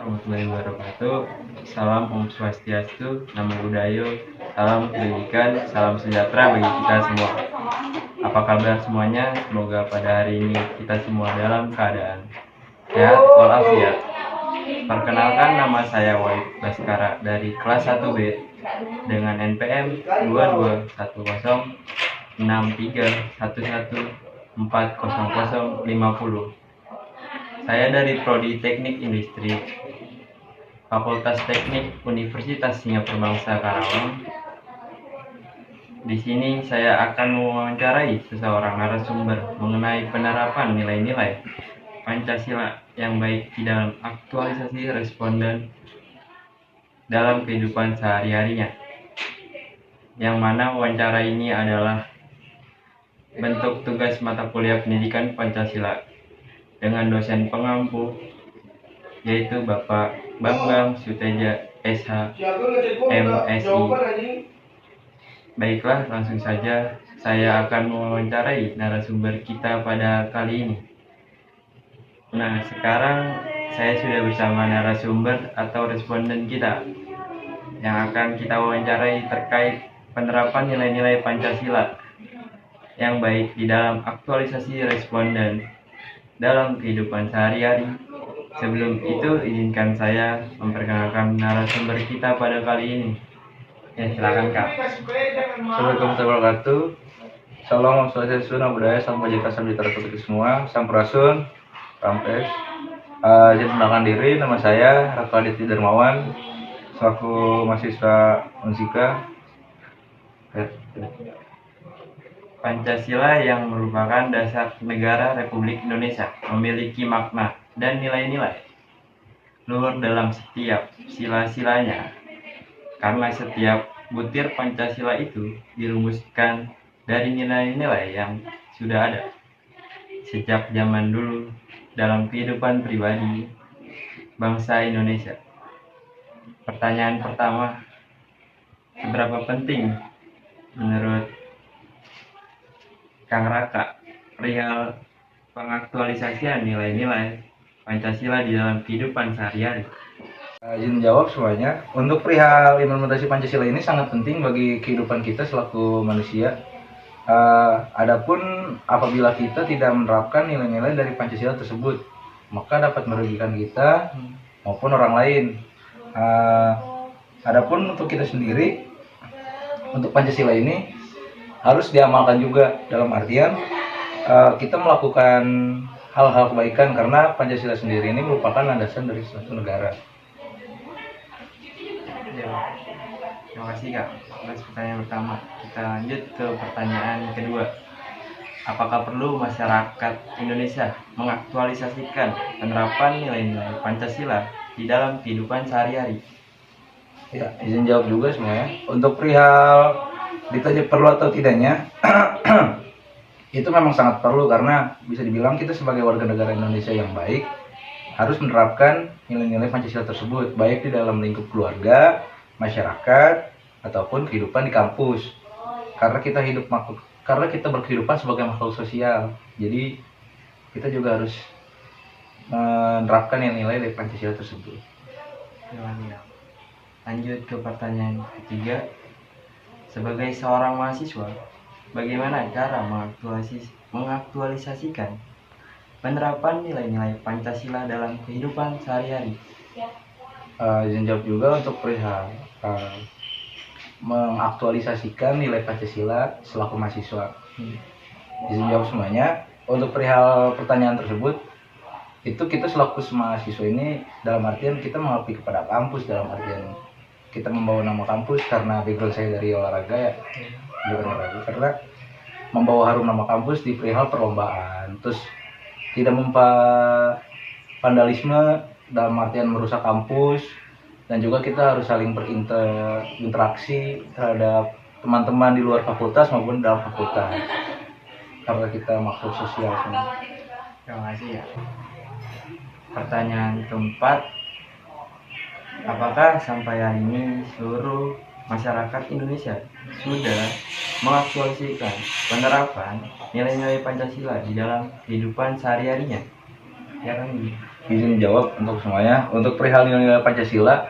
warahmatullahi wabarakatuh. Salam Om Swastiastu, Namo Buddhaya, salam pendidikan, salam sejahtera bagi kita semua. Apa kabar semuanya? Semoga pada hari ini kita semua dalam keadaan sehat walafiat. Perkenalkan, nama saya Wahid Baskara dari kelas 1B dengan NPM 221063114050. Saya dari Prodi Teknik Industri, Fakultas Teknik Universitas Singapura Bangsa Karawang. Di sini saya akan mewawancarai seseorang narasumber mengenai penerapan nilai-nilai Pancasila yang baik di dalam aktualisasi responden dalam kehidupan sehari-harinya. Yang mana wawancara ini adalah bentuk tugas mata kuliah pendidikan Pancasila dengan dosen pengampu, yaitu Bapak Bambang Suteja SH MSI. Baiklah, langsung saja saya akan mewawancarai narasumber kita pada kali ini. Nah, sekarang saya sudah bersama narasumber atau responden kita yang akan kita wawancarai terkait penerapan nilai-nilai Pancasila yang baik di dalam aktualisasi responden dalam kehidupan sehari-hari. Sebelum itu, izinkan saya memperkenalkan narasumber kita pada kali ini. Ya, silakan Kak. Assalamualaikum warahmatullahi wabarakatuh. Salam Om Swastiastu, Namo Buddhaya, salam kebajikan, salam sejahtera untuk kita semua. Sampurasun, Rampes. Izin perkenalkan diri, nama saya Raka Aditya Darmawan, selaku mahasiswa Unsika. Pancasila yang merupakan dasar negara Republik Indonesia memiliki makna dan nilai-nilai luhur dalam setiap sila-silanya, karena setiap butir Pancasila itu dirumuskan dari nilai-nilai yang sudah ada sejak zaman dulu dalam kehidupan pribadi bangsa Indonesia. Pertanyaan pertama, seberapa penting menurut Kang Raka perihal pengaktualisasian nilai-nilai Pancasila di dalam kehidupan sehari-hari? Izin jawab semuanya. Untuk perihal implementasi Pancasila ini sangat penting bagi kehidupan kita selaku manusia. Adapun apabila kita tidak menerapkan nilai-nilai dari Pancasila tersebut, maka dapat merugikan kita maupun orang lain. Adapun untuk kita sendiri, untuk Pancasila ini harus diamalkan juga, dalam artian kita melakukan hal-hal kebaikan, karena Pancasila sendiri ini merupakan landasan dari suatu negara. Ya, terima kasih Kak atas pertanyaan pertama. Kita lanjut ke pertanyaan kedua. Apakah perlu masyarakat Indonesia mengaktualisasikan penerapan nilai-nilai Pancasila di dalam kehidupan sehari-hari? Ya, izin jawab juga semuanya. Untuk perihal ditanya perlu atau tidaknya, itu memang sangat perlu, karena bisa dibilang kita sebagai warga negara Indonesia yang baik harus menerapkan nilai-nilai Pancasila tersebut, baik di dalam lingkup keluarga, masyarakat, ataupun kehidupan di kampus. Karena kita berkehidupan sebagai makhluk sosial, jadi kita juga harus menerapkan nilai-nilai dari Pancasila tersebut. Lanjut ke pertanyaan ketiga. Sebagai seorang mahasiswa, bagaimana cara mengaktualisasikan penerapan nilai-nilai Pancasila dalam kehidupan sehari-hari? Izin jawab juga untuk perihal mengaktualisasikan nilai Pancasila selaku mahasiswa. Izin jawab semuanya. Untuk perihal pertanyaan tersebut, itu kita selaku mahasiswa ini dalam artian kita mengabdi kepada kampus, dalam artian kita membawa nama kampus, karena background saya dari olahraga ya, karena membawa harum nama kampus di perihal perlombaan, terus tidak vandalisme dalam artian merusak kampus, dan juga kita harus saling berinteraksi terhadap teman-teman di luar fakultas maupun dalam fakultas, karena kita makhluk sosial semua. Terima kasih ya. Pertanyaan keempat, apakah sampai hari ini seluruh masyarakat Indonesia sudah mengaktualisasikan penerapan nilai-nilai Pancasila di dalam kehidupan sehari-harinya? Ya kan? Izin jawab untuk semuanya. Untuk perihal nilai-nilai Pancasila,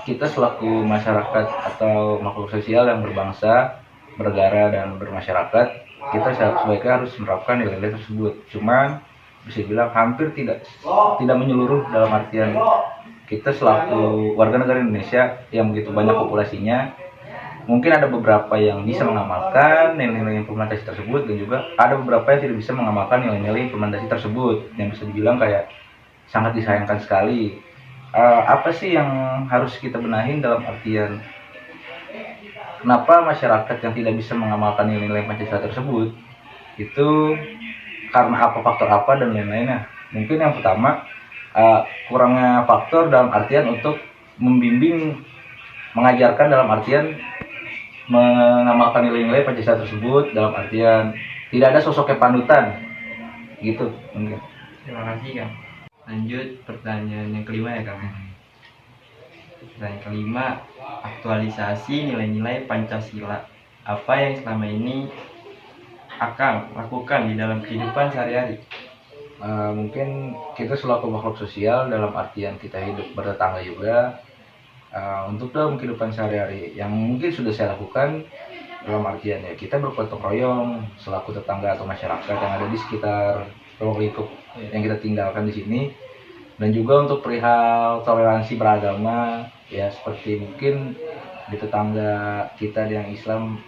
kita selaku masyarakat atau makhluk sosial yang berbangsa, bernegara dan bermasyarakat, kita sebaiknya harus menerapkan nilai-nilai tersebut. Cuman bisa dibilang hampir tidak menyeluruh, dalam artian kita selaku warga negara Indonesia yang begitu banyak populasinya, mungkin ada beberapa yang bisa mengamalkan nilai-nilai implementasi tersebut, dan juga ada beberapa yang tidak bisa mengamalkan nilai-nilai implementasi tersebut, yang bisa dibilang kayak sangat disayangkan sekali. Apa sih yang harus kita benahin, dalam artian kenapa masyarakat yang tidak bisa mengamalkan nilai-nilai Pancasila tersebut itu karena apa, faktor apa, dan lain-lainnya. Mungkin yang pertama, kurangnya faktor dalam artian untuk membimbing, mengajarkan dalam artian mengamalkan nilai-nilai Pancasila tersebut, dalam artian tidak ada sosok yang panutan gitu mungkin. Terima kasih Kang. Lanjut pertanyaan yang kelima ya Kang. Pertanyaan kelima, aktualisasi nilai-nilai Pancasila. Apa yang selama ini Akang lakukan di dalam kehidupan sehari-hari? Mungkin kita selaku makhluk sosial, dalam artian kita hidup bertetangga juga, untuk dalam kehidupan sehari-hari yang mungkin sudah saya lakukan, dalam artian ya kita bergotong royong selaku tetangga atau masyarakat yang ada di sekitar ruang lingkup yang kita tinggalkan di sini. Dan juga untuk perihal toleransi beragama, ya seperti mungkin di tetangga kita yang Islam,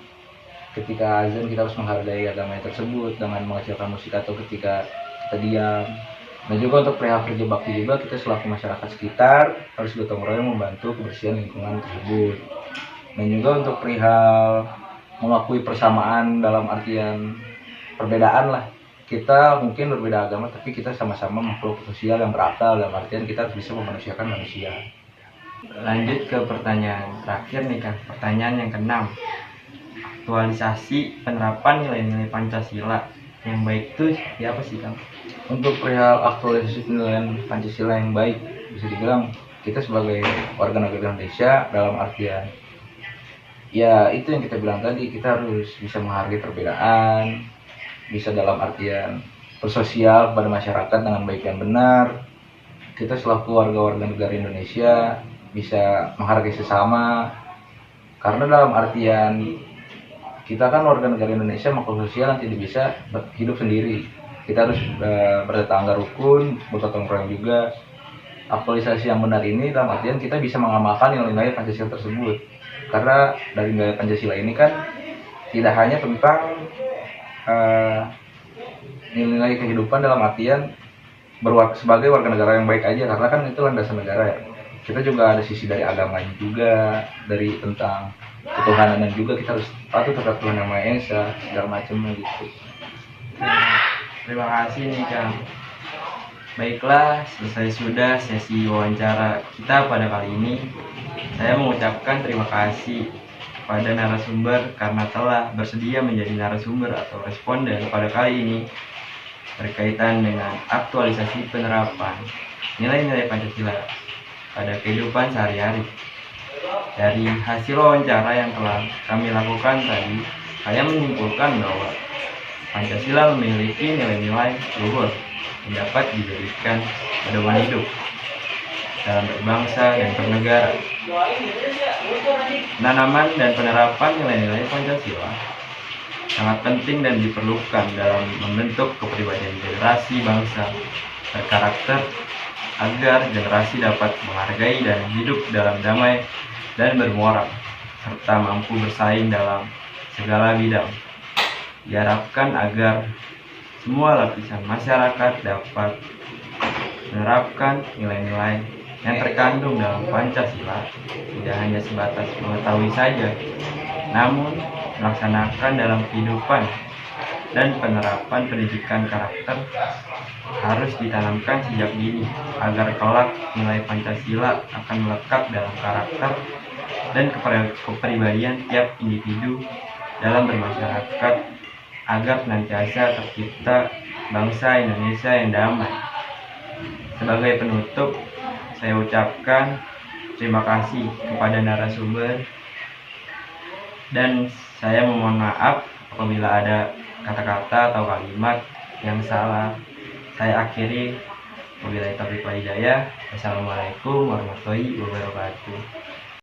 ketika azan kita harus menghargai agama tersebut dengan mengecilkan musik atau ketika kita diam. Dan juga untuk perihal kerja bakti juga, kita selaku masyarakat sekitar harus gotong royong membantu kebersihan lingkungan tersebut. Dan juga untuk perihal mengakui persamaan, dalam artian perbedaan lah. Kita mungkin berbeda agama, tapi kita sama-sama makhluk sosial yang berakal, dalam artian kita harus bisa memanusiakan manusia. Lanjut ke pertanyaan terakhir nih Kang. Pertanyaan yang keenam, aktualisasi penerapan nilai-nilai Pancasila yang baik itu seperti apa sih Kang? Untuk perihal aktualisasi nilai Pancasila yang baik, bisa dibilang kita sebagai warga negara Indonesia, dalam artian ya itu yang kita bilang tadi, kita harus bisa menghargai perbedaan, bisa dalam artian bersosial pada masyarakat dengan baik dan benar. Kita selaku warga-warga negara Indonesia bisa menghargai sesama, karena dalam artian kita kan warga negara Indonesia, makhluk sosial yang tidak bisa hidup sendiri. Kita harus bertetangga rukun, bergotong royong juga. Aktualisasi yang benar ini dalam artian kita bisa mengamalkan nilai-nilai Pancasila tersebut, karena dari nilai Pancasila ini kan tidak hanya tentang nilai kehidupan dalam artian sebagai warga negara yang baik aja, karena kan itu landasan negara ya. Kita juga ada sisi dari agamanya juga, dari tentang ketuhanan, dan juga kita harus patuh terhadap Tuhan Yang Maha Esa, segala macamnya gitu. Terima kasih nih Kang. Baiklah, selesai sudah sesi wawancara kita pada kali ini. Saya mengucapkan terima kasih kepada narasumber karena telah bersedia menjadi narasumber atau responden pada kali ini berkaitan dengan aktualisasi penerapan nilai-nilai Pancasila pada kehidupan sehari-hari. Dari hasil wawancara yang telah kami lakukan tadi, saya menyimpulkan bahwa Pancasila memiliki nilai-nilai luhur yang dapat dijadikan pedoman hidup dalam berbangsa dan bernegara. Penanaman dan penerapan nilai-nilai Pancasila sangat penting dan diperlukan dalam membentuk kepribadian generasi bangsa berkarakter, agar generasi dapat menghargai dan hidup dalam damai dan bermoral, serta mampu bersaing dalam segala bidang. Diharapkan agar semua lapisan masyarakat dapat menerapkan nilai-nilai yang terkandung dalam Pancasila, tidak hanya sebatas mengetahui saja, namun melaksanakan dalam kehidupan. Dan penerapan pendidikan karakter harus ditanamkan sejak dini, agar kelak nilai Pancasila akan melekat dalam karakter dan kepribadian tiap individu dalam bermasyarakat, agar senantiasa tercipta bangsa Indonesia yang damai. Sebagai penutup, saya ucapkan terima kasih kepada narasumber, dan saya memohon maaf apabila ada kata-kata atau kalimat yang salah. saya akhiri. Wabillahi taufiq wal hidayah. Wassalamualaikum warahmatullahi wabarakatuh.